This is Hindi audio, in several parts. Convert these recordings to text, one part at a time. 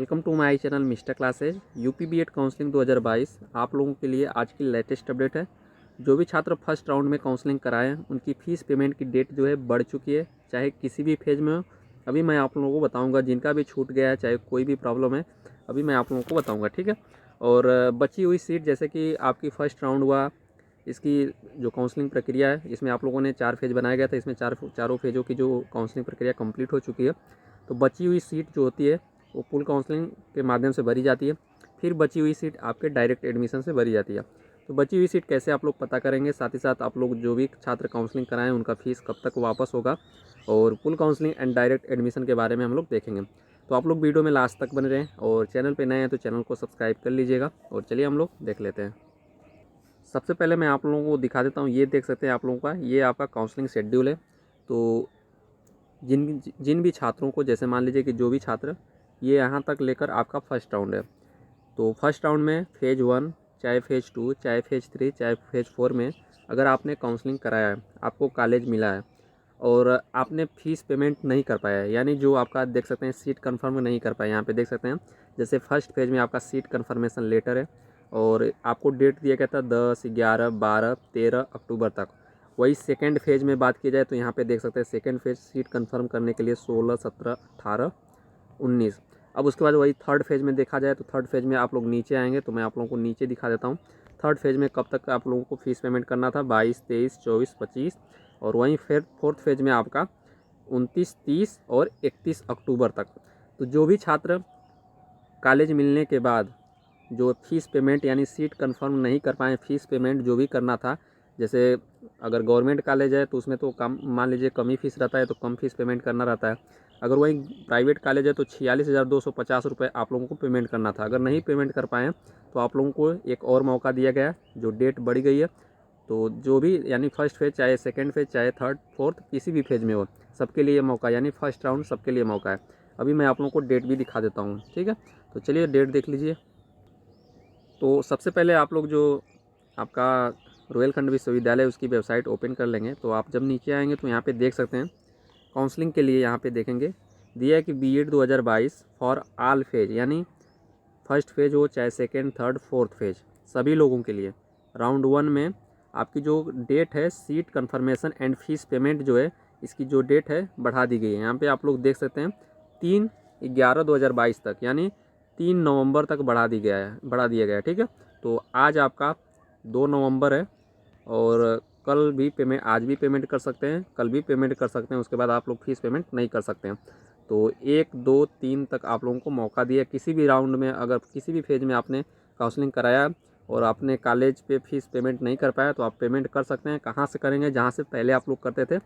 Welcome to my channel mister classes. UP BEd counselling 2022 आप लोगों के लिए आज की लेटेस्ट अपडेट है। जो भी छात्र फर्स्ट राउंड में काउंसलिंग कराए हैं उनकी फ़ीस पेमेंट की डेट जो है बढ़ चुकी है, चाहे किसी भी फेज़ में हो। अभी मैं आप लोगों को बताऊंगा, जिनका भी छूट गया है चाहे कोई भी प्रॉब्लम है अभी मैं आप लोगों को बताऊँगा, ठीक है। और बची हुई सीट जैसे कि आपकी फ़र्स्ट राउंड हुआ, इसकी जो काउंसलिंग प्रक्रिया है इसमें आप लोगों ने 4 फेज़ बनाया गया था। इसमें चारों फेज़ों की जो काउंसलिंग प्रक्रिया कंप्लीट हो चुकी है। तो बची हुई सीट जो होती है वो पुल काउंसलिंग के माध्यम से भरी जाती है। फिर बची हुई सीट आपके डायरेक्ट एडमिशन से भरी जाती है। तो बची हुई सीट कैसे आप लोग पता करेंगे, साथ ही साथ आप लोग जो भी छात्र काउंसलिंग कराएं उनका फ़ीस कब तक वापस होगा, और पुल काउंसलिंग एंड डायरेक्ट एडमिशन के बारे में हम लोग देखेंगे। तो आप लोग वीडियो में लास्ट तक बने रहें, और चैनल पे नए हैं तो चैनल को सब्सक्राइब कर लीजिएगा। और चलिए हम लोग देख लेते हैं। सबसे पहले मैं आप लोगों को दिखा देता हूँ, ये देख सकते हैं आप लोगों का, ये आपका काउंसलिंग शेड्यूल है। तो जिन जिन भी छात्रों को, जैसे मान लीजिए कि जो भी छात्र ये यहाँ तक लेकर आपका फर्स्ट राउंड है, तो फर्स्ट राउंड में फ़ेज़ 1 चाहे फ़ेज़ 2 चाहे फ़ेज़ 3 चाहे फ़ेज़ 4 में अगर आपने काउंसलिंग कराया है, आपको कॉलेज मिला है और आपने फ़ीस पेमेंट नहीं कर पाया है, यानी जो आपका देख सकते हैं सीट कंफर्म नहीं कर पाए, यहाँ पे देख सकते हैं जैसे फर्स्ट फेज़ में आपका सीट कंफर्मेशन लेटर है और आपको डेट दिया गया था 10, 11, 12, 13 अक्टूबर तक। वही सेकेंड फेज़ में बात की जाए तो यहाँ पे देख सकते हैं सेकेंड फेज़ सीट कंफर्म करने के लिए 16, 17, 18, 19। अब उसके बाद वही थर्ड फेज़ में देखा जाए तो थर्ड फेज़ में आप लोग नीचे आएंगे, तो मैं आप लोगों को नीचे दिखा देता हूँ। थर्ड फेज़ में कब तक आप लोगों को फ़ीस पेमेंट करना था, 22, 23, 24, 25। और वहीं फिर फोर्थ फेज़ में आपका 29, 30 और 31 अक्टूबर तक। तो जो भी छात्र कॉलेज मिलने के बाद जो फ़ीस पेमेंट यानी सीट कंफर्म नहीं कर पाए, फ़ीस पेमेंट जो भी करना था, जैसे अगर गवर्नमेंट कॉलेज है तो उसमें तो कम, मान लीजिए कम ही फ़ीस रहता है तो कम फ़ीस पेमेंट करना रहता है। अगर वही प्राइवेट कॉलेज है तो 46,250 रुपये आप लोगों को पेमेंट करना था। अगर नहीं पेमेंट कर पाएँ तो आप लोगों को एक और मौका दिया गया है, जो डेट बढ़ी गई है। तो जो भी यानी फर्स्ट फेज़ चाहे सेकंड फेज़ चाहे थर्ड फोर्थ किसी भी फेज़ में हो, सबके लिए मौका, यानी फर्स्ट राउंड सबके लिए मौका है। अभी मैं आप लोगों को डेट भी दिखा देता हूँ, ठीक है। तो चलिए डेट देख लीजिए। तो सबसे पहले आप लोग जो आपका रोहिलखंड विश्वविद्यालय उसकी वेबसाइट ओपन कर लेंगे, तो आप जब नीचे आएंगे तो यहाँ पे देख सकते हैं काउंसलिंग के लिए यहाँ पे देखेंगे दिया है कि बीएड 2022 फॉर ऑल फेज, यानी फर्स्ट फेज़ हो चाहे सेकेंड थर्ड फोर्थ फेज़, सभी लोगों के लिए राउंड 1 में आपकी जो डेट है seat confirmation and fees payment जो है, इसकी जो डेट है बढ़ा दी गई है। यहाँ पे आप लोग देख सकते हैं 3/11/2022 तक, यानी 3 नवंबर तक बढ़ा दिया गया है, ठीक है। तो आज आपका 2 नवंबर है, और कल भी पेमेंट, आज भी पेमेंट कर सकते हैं, कल भी पेमेंट कर सकते हैं, उसके बाद आप लोग फीस पेमेंट नहीं कर सकते हैं। तो 1, 2, 3 तक आप लोगों को मौका दिया। किसी भी राउंड में अगर किसी भी फेज़ में आपने काउंसलिंग कराया और आपने कॉलेज पे फीस पेमेंट नहीं कर पाया तो आप पेमेंट कर सकते हैं। कहाँ से करेंगे, जहाँ से पहले आप लोग करते थे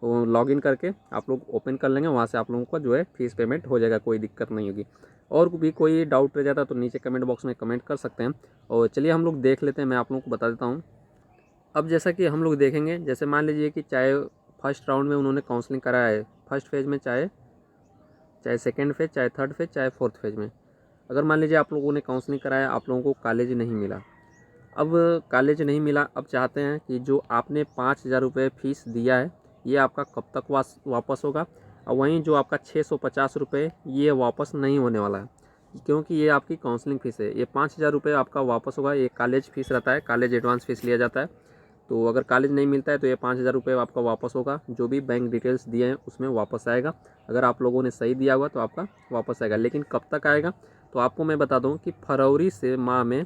वो लॉगिन करके आप लोग ओपन कर लेंगे, वहाँ से आप लोगों को जो है फीस पेमेंट हो जाएगा, कोई दिक्कत नहीं होगी। और भी कोई डाउट रह जाता है तो नीचे कमेंट बॉक्स में कमेंट कर सकते हैं। और चलिए हम लोग देख लेते हैं, मैं आप लोगों को बता देता हूँ। अब जैसा कि हम लोग देखेंगे, जैसे मान लीजिए कि चाहे फर्स्ट राउंड में उन्होंने काउंसलिंग कराया है, फर्स्ट फेज़ में चाहे चाहे सेकेंड फेज़ चाहे थर्ड फेज़ चाहे फोर्थ फेज़ में, अगर मान लीजिए आप लोगों ने काउंसलिंग कराया, आप लोगों को कॉलेज नहीं मिला। अब कॉलेज नहीं मिला, अब चाहते हैं कि जो आपने 5,000 रुपये फ़ीस दिया है ये आपका कब तक वापस होगा। और वहीं जो आपका 650 रुपये ये वापस नहीं होने वाला है, क्योंकि ये आपकी काउंसलिंग फ़ीस है। ये 5,000 रुपये आपका वापस होगा, ये कॉलेज फ़ीस रहता है, कॉलेज एडवांस फ़ीस लिया जाता है। तो अगर कॉलेज नहीं मिलता है तो ये 5,000 रुपये आपका वापस होगा, जो भी बैंक डिटेल्स दिए हैं उसमें वापस आएगा। अगर आप लोगों ने सही दिया हुआ तो आपका वापस आएगा, लेकिन कब तक आएगा तो आपको मैं बता दूं कि फरवरी से माह में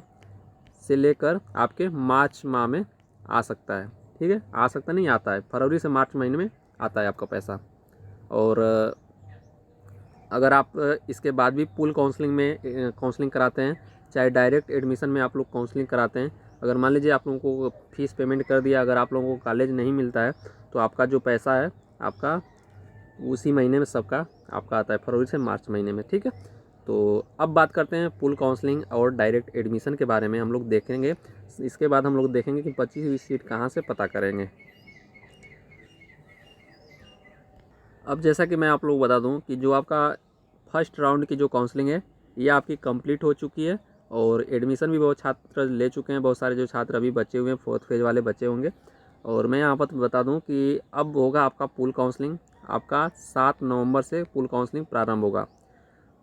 से लेकर आपके मार्च माह में आ सकता है, ठीक है। आ सकता नहीं, आता है, फरवरी से मार्च महीने में आता है आपका पैसा। और अगर आप इसके बाद भी पूल काउंसलिंग में काउंसलिंग कराते हैं, चाहे डायरेक्ट एडमिशन में आप लोग काउंसलिंग कराते हैं, अगर मान लीजिए आप लोगों को फ़ीस पेमेंट कर दिया, अगर आप लोगों को कॉलेज नहीं मिलता है तो आपका जो पैसा है आपका उसी महीने में सबका आपका आता है, फरवरी से मार्च महीने में, ठीक है। तो अब बात करते हैं पूल काउंसलिंग और डायरेक्ट एडमिशन के बारे में, हम लोग देखेंगे। इसके बाद हम लोग देखेंगे कि बची हुई सीट कहाँ से पता करेंगे। अब जैसा कि मैं आप लोग बता दूं कि जो आपका फर्स्ट राउंड की जो काउंसलिंग है ये आपकी कंप्लीट हो चुकी है, और एडमिशन भी बहुत छात्र ले चुके हैं, बहुत सारे जो छात्र अभी बचे हुए हैं फोर्थ फेज़ वाले बचे होंगे। और मैं यहाँ पर बता दूं कि अब होगा आपका पूल काउंसलिंग, आपका 7 नवंबर से पूल काउंसलिंग प्रारंभ होगा।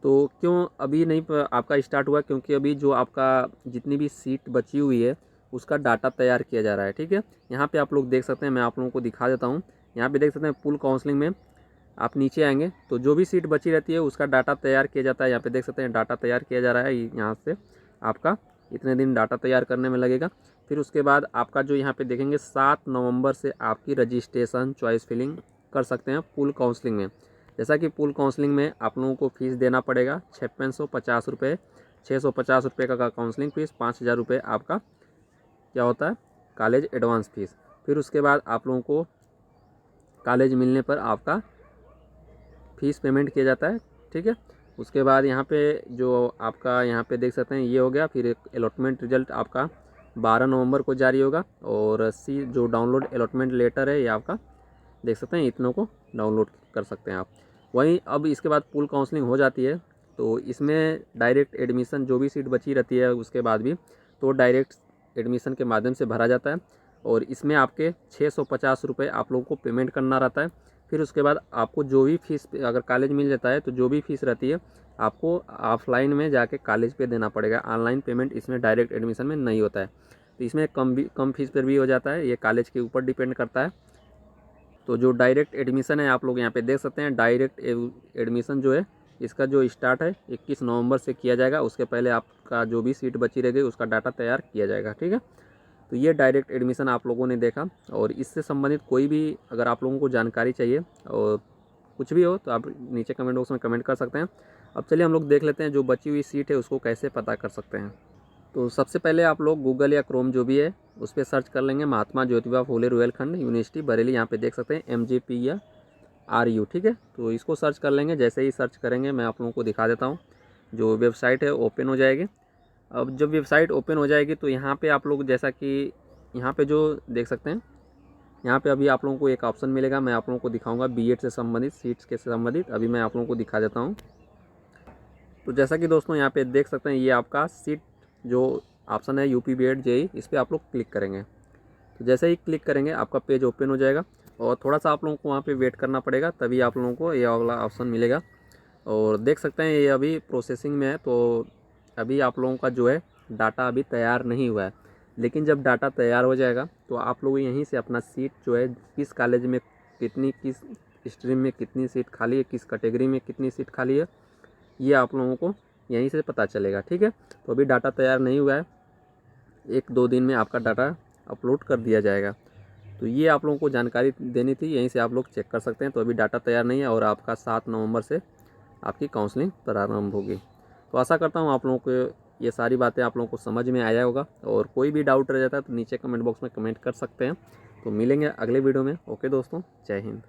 तो क्यों अभी नहीं आपका स्टार्ट हुआ, क्योंकि अभी जो आपका जितनी भी सीट बची हुई है उसका डाटा तैयार किया जा रहा है। ठीक है, यहाँ पे आप लोग देख सकते हैं, मैं आप लोगों को दिखा देता हूँ। यहाँ पे देख सकते हैं पुल काउंसलिंग में आप नीचे आएंगे तो जो भी सीट बची रहती है उसका डाटा तैयार किया जाता है। यहाँ पे देख सकते हैं डाटा तैयार किया जा रहा है। यहाँ से आपका इतने दिन डाटा तैयार करने में लगेगा। फिर उसके बाद आपका जो यहाँ पे देखेंगे 7 नवंबर से आपकी रजिस्ट्रेशन चॉइस फिलिंग कर सकते हैं पुल काउंसलिंग में। जैसा कि पुल काउंसलिंग में आप लोगों को फ़ीस देना पड़ेगा 5650 रुपये, 650 रुपये का काउंसलिंग फ़ीस, 5000 रुपये आपका क्या होता है कॉलेज एडवांस फीस। फिर उसके बाद आप लोगों को कॉलेज मिलने पर आपका फ़ीस पेमेंट किया जाता है। ठीक है, उसके बाद यहाँ पे जो आपका यहाँ पे देख सकते हैं ये हो गया। फिर अलॉटमेंट रिजल्ट आपका 12 नवंबर को जारी होगा। और सी जो डाउनलोड अलॉटमेंट लेटर है ये आपका देख सकते हैं, इतनों को डाउनलोड कर सकते हैं आप। वहीं अब इसके बाद पुल काउंसलिंग हो जाती है तो इसमें डायरेक्ट एडमिशन जो भी सीट बची रहती है उसके बाद भी तो डायरेक्ट एडमिशन के माध्यम से भरा जाता है। और इसमें आपके 650 रुपये आप लोगों को पेमेंट करना रहता है। फिर उसके बाद आपको जो भी फीस, अगर कॉलेज मिल जाता है तो जो भी फीस रहती है आपको ऑफलाइन में जाके कॉलेज पे देना पड़ेगा। ऑनलाइन पेमेंट इसमें डायरेक्ट एडमिशन में नहीं होता है। तो इसमें कम फीस पर भी हो जाता है, ये कॉलेज के ऊपर डिपेंड करता है। तो जो डायरेक्ट एडमिशन है आप लोग यहाँ पे देख सकते हैं, डायरेक्ट एडमिशन जो है इसका जो स्टार्ट है 21 नवंबर से किया जाएगा। उसके पहले आपका जो भी सीट बची रहेगी उसका डाटा तैयार किया जाएगा। ठीक है, तो ये डायरेक्ट एडमिशन आप लोगों ने देखा। और इससे संबंधित कोई भी अगर आप लोगों को जानकारी चाहिए और कुछ भी हो तो आप नीचे कमेंट बॉक्स में कमेंट कर सकते हैं। अब चलिए हम लोग देख लेते हैं जो बची हुई सीट है उसको कैसे पता कर सकते हैं। तो सबसे पहले आप लोग गूगल या क्रोम जो भी है उस पर सर्च कर लेंगे महात्मा ज्योतिबा फुले रुहेलखंड यूनिवर्सिटी बरेली। यहाँ पे देख सकते हैं MGP या RU। ठीक है, तो इसको सर्च कर लेंगे। जैसे ही सर्च करेंगे मैं आप लोगों को दिखा देता हूँ, जो वेबसाइट है ओपन हो जाएगी। अब जब वेबसाइट ओपन हो जाएगी तो यहाँ पे आप लोग जैसा कि यहाँ पे जो देख सकते हैं, यहाँ पे अभी आप लोगों को एक ऑप्शन मिलेगा। मैं आप लोगों को दिखाऊंगा BEd से संबंधित सीट्स के संबंधित। अभी मैं आप लोगों को दिखा देता हूँ। तो जैसा कि दोस्तों यहाँ पे देख सकते हैं ये आपका सीट जो ऑप्शन है UP BEd JEE, इस पर आप लोग क्लिक करेंगे। तो जैसे ही क्लिक करेंगे आपका पेज ओपन हो जाएगा और थोड़ा सा आप लोगों को वहाँ पे वेट करना पड़ेगा, तभी आप लोगों को ये वाला ऑप्शन मिलेगा। और देख सकते हैं ये अभी प्रोसेसिंग में है। तो अभी आप लोगों का जो है डाटा अभी तैयार नहीं हुआ है, लेकिन जब डाटा तैयार हो जाएगा तो आप लोग यहीं से अपना सीट जो है किस कॉलेज में कितनी, किस स्ट्रीम में कितनी सीट खाली है, किस कैटेगरी में कितनी सीट खाली है, ये आप लोगों को यहीं से पता चलेगा। ठीक है, तो अभी डाटा तैयार नहीं हुआ है, 1-2 दिन में आपका डाटा अपलोड कर दिया जाएगा। तो ये आप लोगों को जानकारी देनी थी, यहीं से आप लोग चेक कर सकते हैं। तो अभी डाटा तैयार नहीं है और आपका 7 नवंबर से आपकी काउंसलिंग प्रारंभ होगी। तो आशा करता हूँ आप लोगों को ये सारी बातें आप लोगों को समझ में आया होगा। और कोई भी डाउट रह जाता है तो नीचे कमेंट बॉक्स में कमेंट कर सकते हैं। तो मिलेंगे अगले वीडियो में। ओके दोस्तों, जय हिंद।